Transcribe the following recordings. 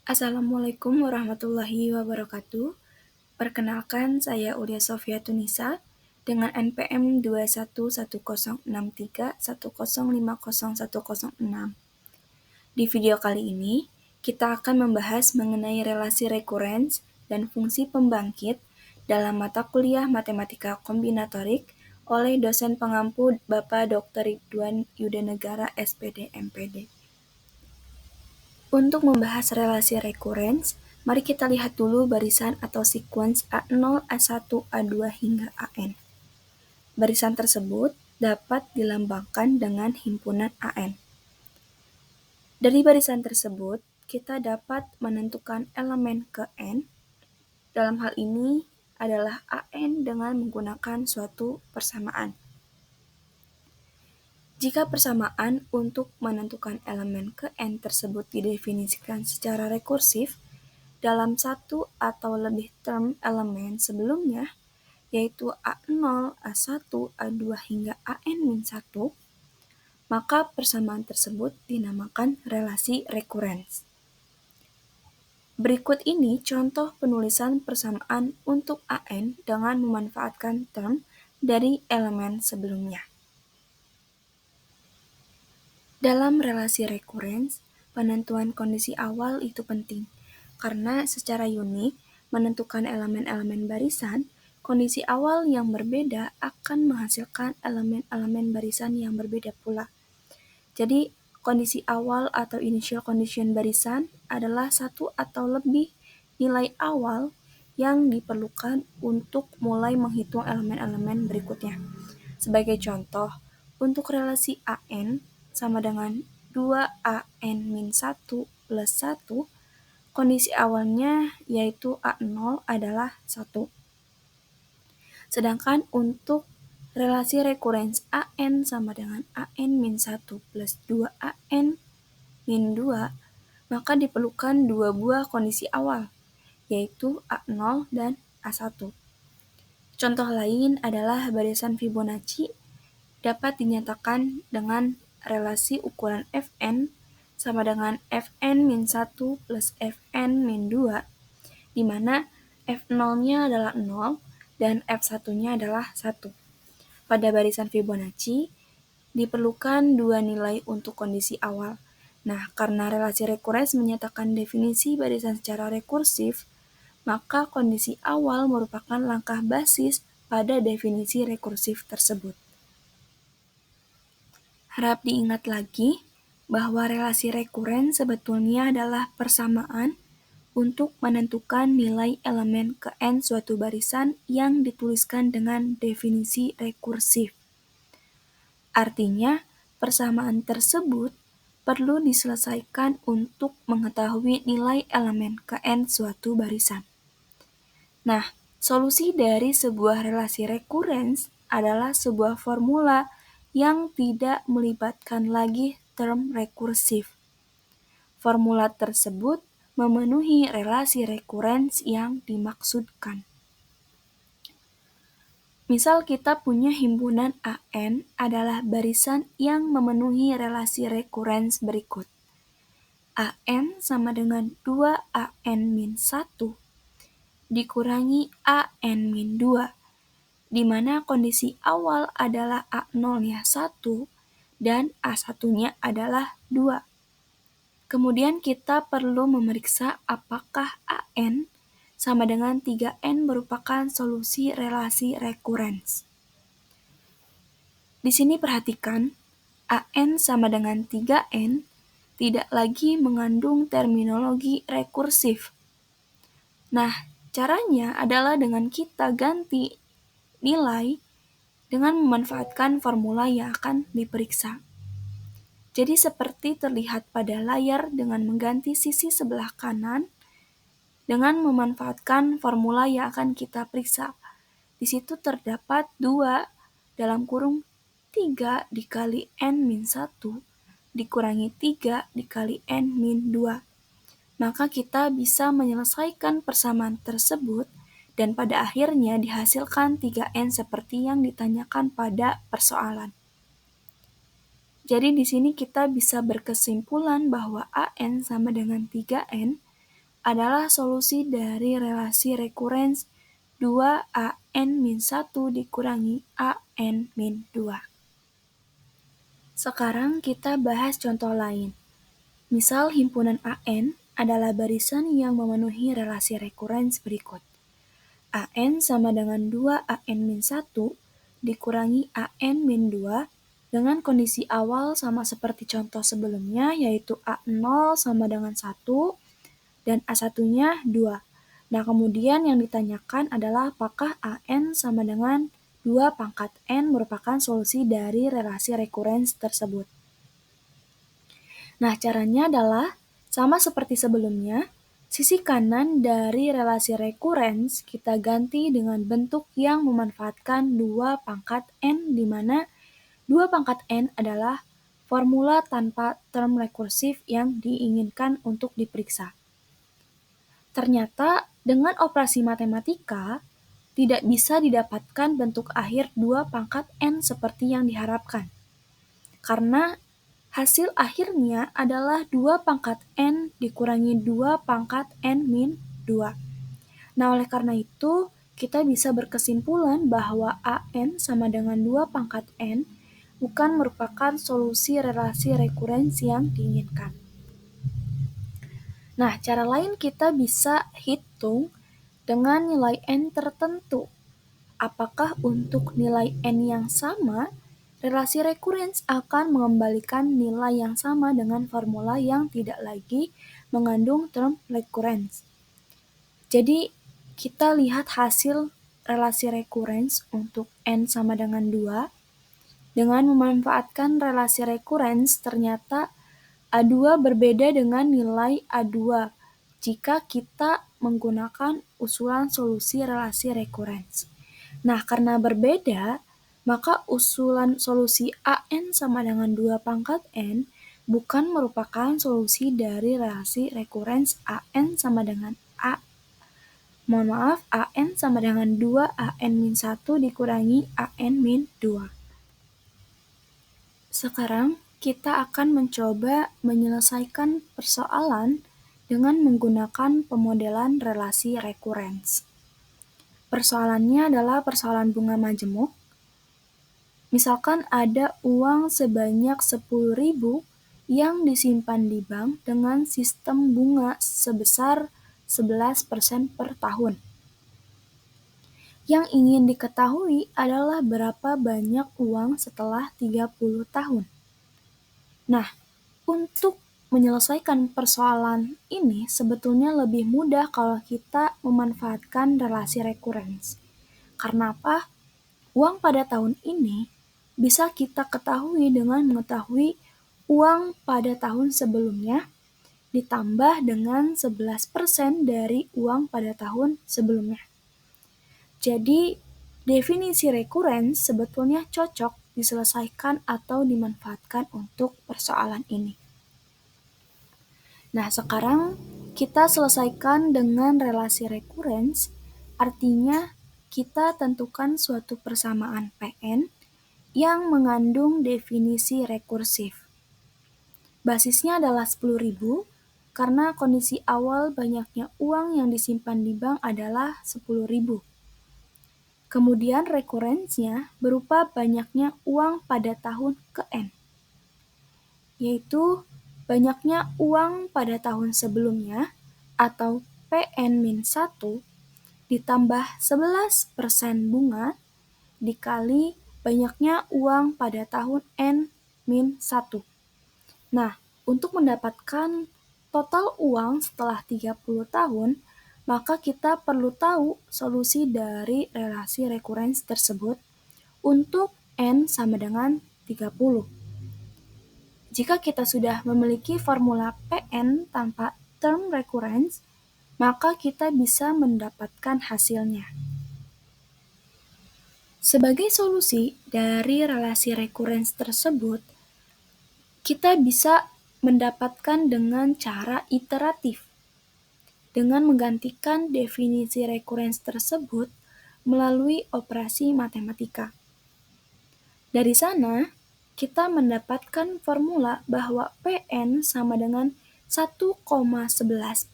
Assalamualaikum warahmatullahi wabarakatuh. Perkenalkan, saya Ulia Sofia Tunisa dengan NPM 2110631050106. Di video kali ini, kita akan membahas mengenai relasi rekurens dan fungsi pembangkit dalam mata kuliah Matematika Kombinatorik oleh dosen pengampu Bapak Dr. Ridwan Yudanegara SPD MPD. Untuk membahas relasi rekurens, mari kita lihat dulu barisan atau sequence A0, A1, A2 hingga AN. Barisan tersebut dapat dilambangkan dengan himpunan AN. Dari barisan tersebut, kita dapat menentukan elemen ke N. Dalam hal ini adalah AN dengan menggunakan suatu persamaan. Jika persamaan untuk menentukan elemen ke N tersebut didefinisikan secara rekursif, dalam satu atau lebih term elemen sebelumnya, yaitu A0, A1, A2 hingga AN-1, maka persamaan tersebut dinamakan relasi rekurens. Berikut ini contoh penulisan persamaan untuk AN dengan memanfaatkan term dari elemen sebelumnya. Dalam relasi rekurens, penentuan kondisi awal itu penting, karena secara unik menentukan elemen-elemen barisan, kondisi awal yang berbeda akan menghasilkan elemen-elemen barisan yang berbeda pula. Jadi, kondisi awal atau initial condition barisan adalah satu atau lebih nilai awal yang diperlukan untuk mulai menghitung elemen-elemen berikutnya. Sebagai contoh, untuk relasi AN sama dengan 2AN-1 plus 1, kondisi awalnya yaitu A0 adalah 1. Sedangkan untuk relasi rekurens AN sama dengan AN-1 plus 2AN-2, maka diperlukan dua buah kondisi awal, yaitu A0 dan A1. Contoh lain adalah barisan Fibonacci dapat dinyatakan dengan relasi ukuran Fn sama dengan Fn-1 plus Fn-2, di mana F0-nya adalah 0 dan F1-nya adalah 1. Pada barisan Fibonacci, diperlukan dua nilai untuk kondisi awal. Nah, karena relasi rekurens menyatakan definisi barisan secara rekursif, maka kondisi awal merupakan langkah basis pada definisi rekursif tersebut. Harap diingat lagi bahwa relasi rekurens sebetulnya adalah persamaan untuk menentukan nilai elemen ke N suatu barisan yang dituliskan dengan definisi rekursif. Artinya, persamaan tersebut perlu diselesaikan untuk mengetahui nilai elemen ke N suatu barisan. Nah, solusi dari sebuah relasi rekurens adalah sebuah formula yang tidak melibatkan lagi term rekursif. Formula tersebut memenuhi relasi rekurens yang dimaksudkan. Misal kita punya himpunan AN adalah barisan yang memenuhi relasi rekurens berikut. AN sama dengan 2AN-1 dikurangi AN-2, di mana kondisi awal adalah A0-nya 1 dan A1-nya adalah 2. Kemudian kita perlu memeriksa apakah AN sama dengan 3N merupakan solusi relasi rekurens. Di sini perhatikan, AN sama dengan 3N tidak lagi mengandung terminologi rekursif. Nah, caranya adalah dengan kita ganti nilai dengan memanfaatkan formula yang akan diperiksa. Jadi seperti terlihat pada layar dengan mengganti sisi sebelah kanan dengan memanfaatkan formula yang akan kita periksa. Di situ terdapat 2 dalam kurung 3 dikali N-1 dikurangi 3 dikali N-2. Maka kita bisa menyelesaikan persamaan tersebut dan pada akhirnya dihasilkan 3N seperti yang ditanyakan pada persoalan. Jadi di sini kita bisa berkesimpulan bahwa AN sama dengan 3N adalah solusi dari relasi rekurens 2an-1 dikurangi an-2. Sekarang kita bahas contoh lain. Misal himpunan AN adalah barisan yang memenuhi relasi rekurens berikut. AN sama dengan 2an-1 dikurangi an-2 dengan kondisi awal sama seperti contoh sebelumnya, yaitu A0 sama dengan 1 dan A1-nya 2. Nah, kemudian yang ditanyakan adalah apakah AN sama dengan 2 pangkat N merupakan solusi dari relasi rekurens tersebut. Nah, caranya adalah sama seperti sebelumnya, sisi kanan dari relasi rekurens kita ganti dengan bentuk yang memanfaatkan 2 pangkat N, di mana 2 pangkat N adalah formula tanpa term rekursif yang diinginkan untuk diperiksa. Ternyata dengan operasi matematika, tidak bisa didapatkan bentuk akhir 2 pangkat N seperti yang diharapkan. Karena hasil akhirnya adalah 2 pangkat N dikurangi 2 pangkat N min 2. Nah, oleh karena itu, kita bisa berkesimpulan bahwa AN sama dengan 2 pangkat N bukan merupakan solusi relasi rekurens yang diinginkan. Nah, cara lain kita bisa hitung dengan nilai N tertentu. Apakah untuk nilai N yang sama, relasi rekurens akan mengembalikan nilai yang sama dengan formula yang tidak lagi mengandung term rekurens. Jadi, kita lihat hasil relasi rekurens untuk N sama dengan 2. Dengan memanfaatkan relasi rekurens, ternyata A2 berbeda dengan nilai A2 jika kita menggunakan usulan solusi relasi rekurens. Nah, karena berbeda, maka usulan solusi AN sama dengan 2 pangkat N bukan merupakan solusi dari relasi rekurens AN sama dengan AN sama dengan 2an-1 dikurangi an-2. Sekarang, kita akan mencoba menyelesaikan persoalan dengan menggunakan pemodelan relasi rekurens. Persoalannya adalah persoalan bunga majemuk. Misalkan ada uang sebanyak 10.000 yang disimpan di bank dengan sistem bunga sebesar 11% per tahun. Yang ingin diketahui adalah berapa banyak uang setelah 30 tahun. Nah, untuk menyelesaikan persoalan ini sebetulnya lebih mudah kalau kita memanfaatkan relasi rekurens. Karena apa? Uang pada tahun ini bisa kita ketahui dengan mengetahui uang pada tahun sebelumnya ditambah dengan 11% dari uang pada tahun sebelumnya. Jadi, definisi rekurens sebetulnya cocok diselesaikan atau dimanfaatkan untuk persoalan ini. Nah, sekarang kita selesaikan dengan relasi rekurens, artinya kita tentukan suatu persamaan Pn yang mengandung definisi rekursif. Basisnya adalah 10.000 karena kondisi awal banyaknya uang yang disimpan di bank adalah 10.000. Kemudian rekurensnya berupa banyaknya uang pada tahun ke-N, yaitu banyaknya uang pada tahun sebelumnya atau Pn-1 ditambah 11% bunga dikali banyaknya uang pada tahun N-1. Nah, untuk mendapatkan total uang setelah 30 tahun, maka kita perlu tahu solusi dari relasi rekurens tersebut untuk N sama dengan 30. Jika kita sudah memiliki formula Pn tanpa term rekurens, maka kita bisa mendapatkan hasilnya. Sebagai solusi dari relasi rekurens tersebut, kita bisa mendapatkan dengan cara iteratif, dengan menggantikan definisi rekurens tersebut melalui operasi matematika. Dari sana, kita mendapatkan formula bahwa Pn sama dengan 1,11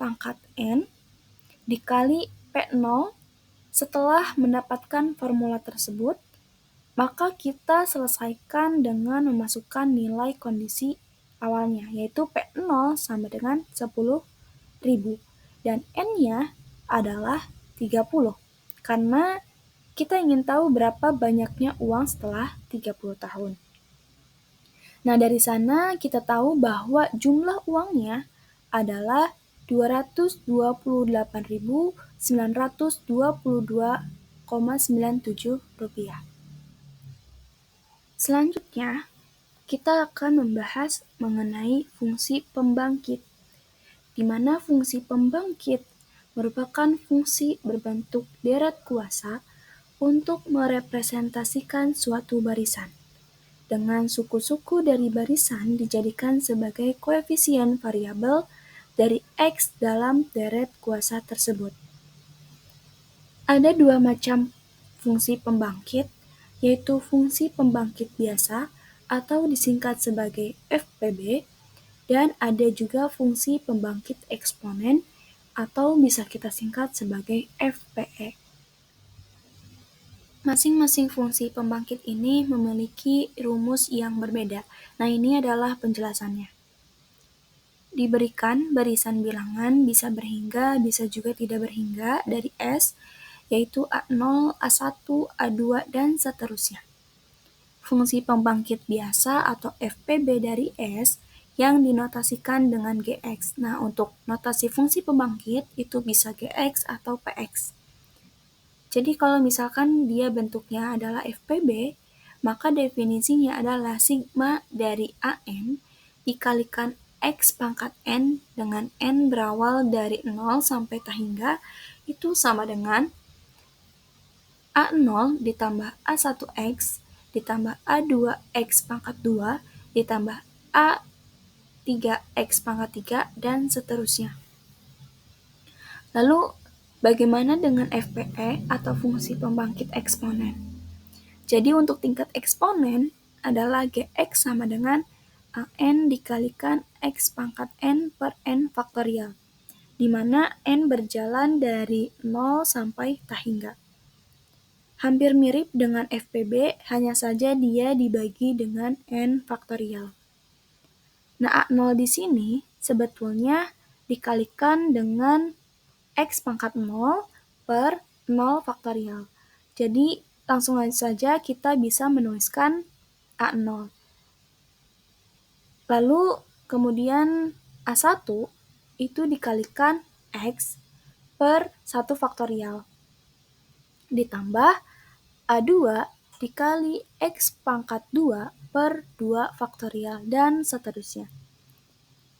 pangkat N dikali P0. Setelah mendapatkan formula tersebut, maka kita selesaikan dengan memasukkan nilai kondisi awalnya, yaitu P0 sama dengan 10.000 dan N-nya adalah 30, karena kita ingin tahu berapa banyaknya uang setelah 30 tahun. Nah, dari sana kita tahu bahwa jumlah uangnya adalah Rp228.922,97. Selanjutnya, kita akan membahas mengenai fungsi pembangkit, di mana fungsi pembangkit merupakan fungsi berbentuk deret kuasa untuk merepresentasikan suatu barisan, dengan suku-suku dari barisan dijadikan sebagai koefisien variabel dari X dalam deret kuasa tersebut. Ada dua macam fungsi pembangkit, yaitu fungsi pembangkit biasa atau disingkat sebagai FPB, dan ada juga fungsi pembangkit eksponen atau bisa kita singkat sebagai FPE. Masing-masing fungsi pembangkit ini memiliki rumus yang berbeda. Nah, ini adalah penjelasannya. Diberikan barisan bilangan bisa berhingga, bisa juga tidak berhingga dari S, yaitu A0, A1, A2, dan seterusnya. Fungsi pembangkit biasa atau FPB dari S yang dinotasikan dengan Gx. Nah, untuk notasi fungsi pembangkit itu bisa Gx atau Px. Jadi kalau misalkan dia bentuknya adalah FPB, maka definisinya adalah sigma dari AN dikalikan X pangkat N dengan N berawal dari 0 sampai hingga itu sama dengan A0 ditambah A1X ditambah A2X pangkat 2 ditambah A3X pangkat 3 dan seterusnya. Lalu bagaimana dengan FPE atau fungsi pembangkit eksponen? Jadi untuk tingkat eksponen adalah Gx sama dengan AN dikalikan X pangkat N per N faktorial, di mana N berjalan dari 0 sampai hingga. Hampir mirip dengan FPB, hanya saja dia dibagi dengan N faktorial. Nah, A0 di sini sebetulnya dikalikan dengan X pangkat 0 per 0 faktorial. Jadi, langsung saja kita bisa menuliskan A0. Lalu kemudian A1 itu dikalikan X per 1 faktorial. Ditambah A2 dikali X pangkat 2 per 2 faktorial dan seterusnya.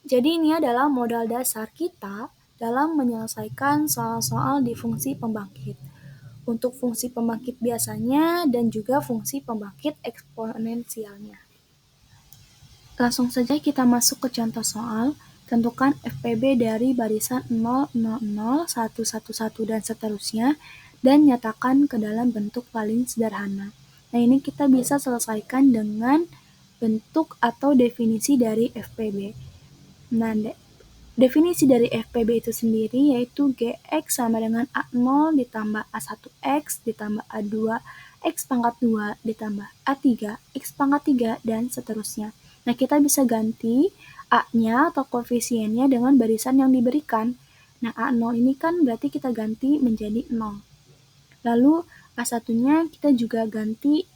Jadi ini adalah modal dasar kita dalam menyelesaikan soal-soal di fungsi pembangkit. Untuk fungsi pembangkit biasanya dan juga fungsi pembangkit eksponensialnya. Langsung saja kita masuk ke contoh soal. Tentukan FPB dari barisan 0, 0, 0, 1, 1, 1, dan seterusnya, dan nyatakan ke dalam bentuk paling sederhana. Nah, ini kita bisa selesaikan dengan bentuk atau definisi dari FPB. Nah, definisi dari FPB itu sendiri yaitu Gx sama dengan A0 ditambah A1X ditambah A2 X pangkat 2 ditambah A3 X pangkat 3 dan seterusnya. Nah, kita bisa ganti A-nya atau koefisiennya dengan barisan yang diberikan. Nah, A0 ini kan berarti kita ganti menjadi 0. Lalu A1-nya kita juga ganti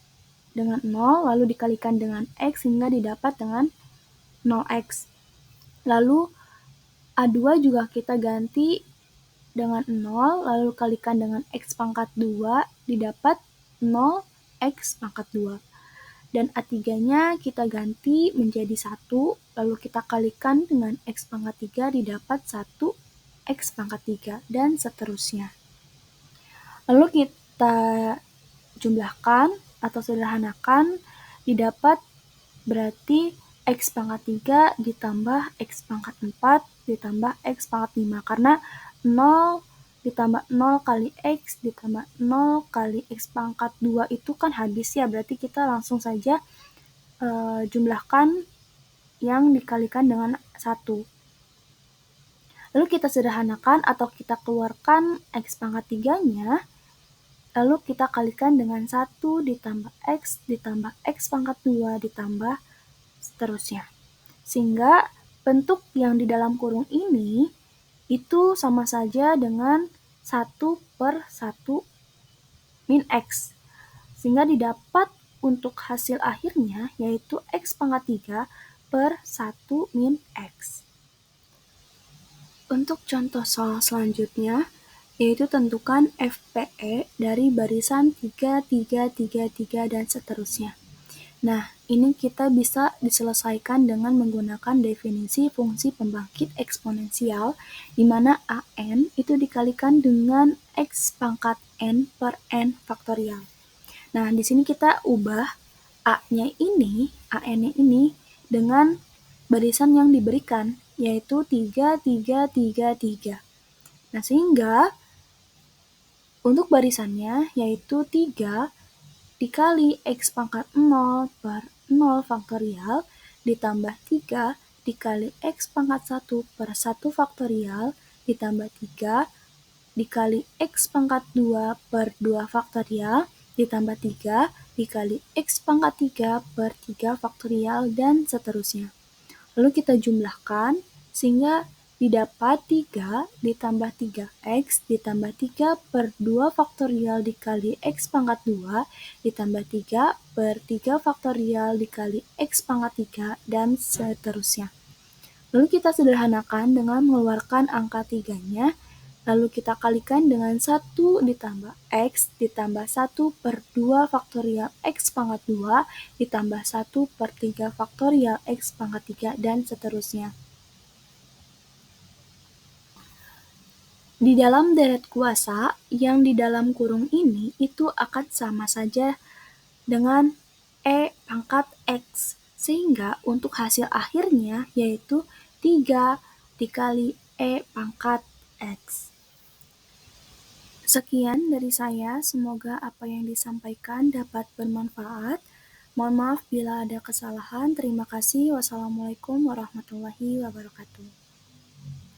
dengan 0, lalu dikalikan dengan X sehingga didapat dengan 0X. Lalu A2 juga kita ganti dengan 0, lalu kalikan dengan X pangkat 2, didapat 0X pangkat 2. Dan A3-nya kita ganti menjadi 1, lalu kita kalikan dengan X pangkat 3, didapat 1X pangkat 3, dan seterusnya. Lalu kita jumlahkan atau sederhanakan, didapat berarti X pangkat 3 ditambah X pangkat 4 ditambah X pangkat 5, karena 0 ditambah 0 kali X ditambah 0 kali X pangkat 2 itu kan habis ya, berarti kita langsung saja jumlahkan yang dikalikan dengan 1. Lalu kita sederhanakan atau kita keluarkan X pangkat 3-nya, lalu kita kalikan dengan 1 ditambah X pangkat 2 ditambah seterusnya. Sehingga bentuk yang di dalam kurung ini itu sama saja dengan 1/1 min X. Sehingga didapat untuk hasil akhirnya yaitu X pangkat 3/1 min X. Untuk contoh soal selanjutnya, yaitu tentukan FPE dari barisan 3, 3, 3, 3, dan seterusnya. Nah, ini kita bisa diselesaikan dengan menggunakan definisi fungsi pembangkit eksponensial, di mana AN itu dikalikan dengan X pangkat N per N faktorial. Nah, di sini kita ubah A-nya ini, AN-nya ini, dengan barisan yang diberikan, yaitu 3, 3, 3, 3. Nah, sehingga untuk barisannya yaitu 3 dikali X pangkat 0 per 0 faktorial ditambah 3 dikali X pangkat 1 per 1 faktorial ditambah 3 dikali X pangkat 2 per 2 faktorial ditambah 3 dikali X pangkat 3 per 3 faktorial dan seterusnya. Lalu kita jumlahkan sehingga didapat 3 ditambah 3X ditambah 3 per 2 faktorial dikali X pangkat 2 ditambah 3 per 3 faktorial dikali X pangkat 3 dan seterusnya. Lalu kita sederhanakan dengan mengeluarkan angka 3-nya, lalu kita kalikan dengan 1 ditambah X ditambah 1 per 2 faktorial X pangkat 2 ditambah 1 per 3 faktorial X pangkat 3 dan seterusnya. Di dalam deret kuasa yang di dalam kurung ini itu akan sama saja dengan E pangkat X, sehingga untuk hasil akhirnya yaitu 3 dikali E pangkat X. Sekian dari saya, semoga apa yang disampaikan dapat bermanfaat. Mohon maaf bila ada kesalahan. Terima kasih. Wassalamualaikum warahmatullahi wabarakatuh.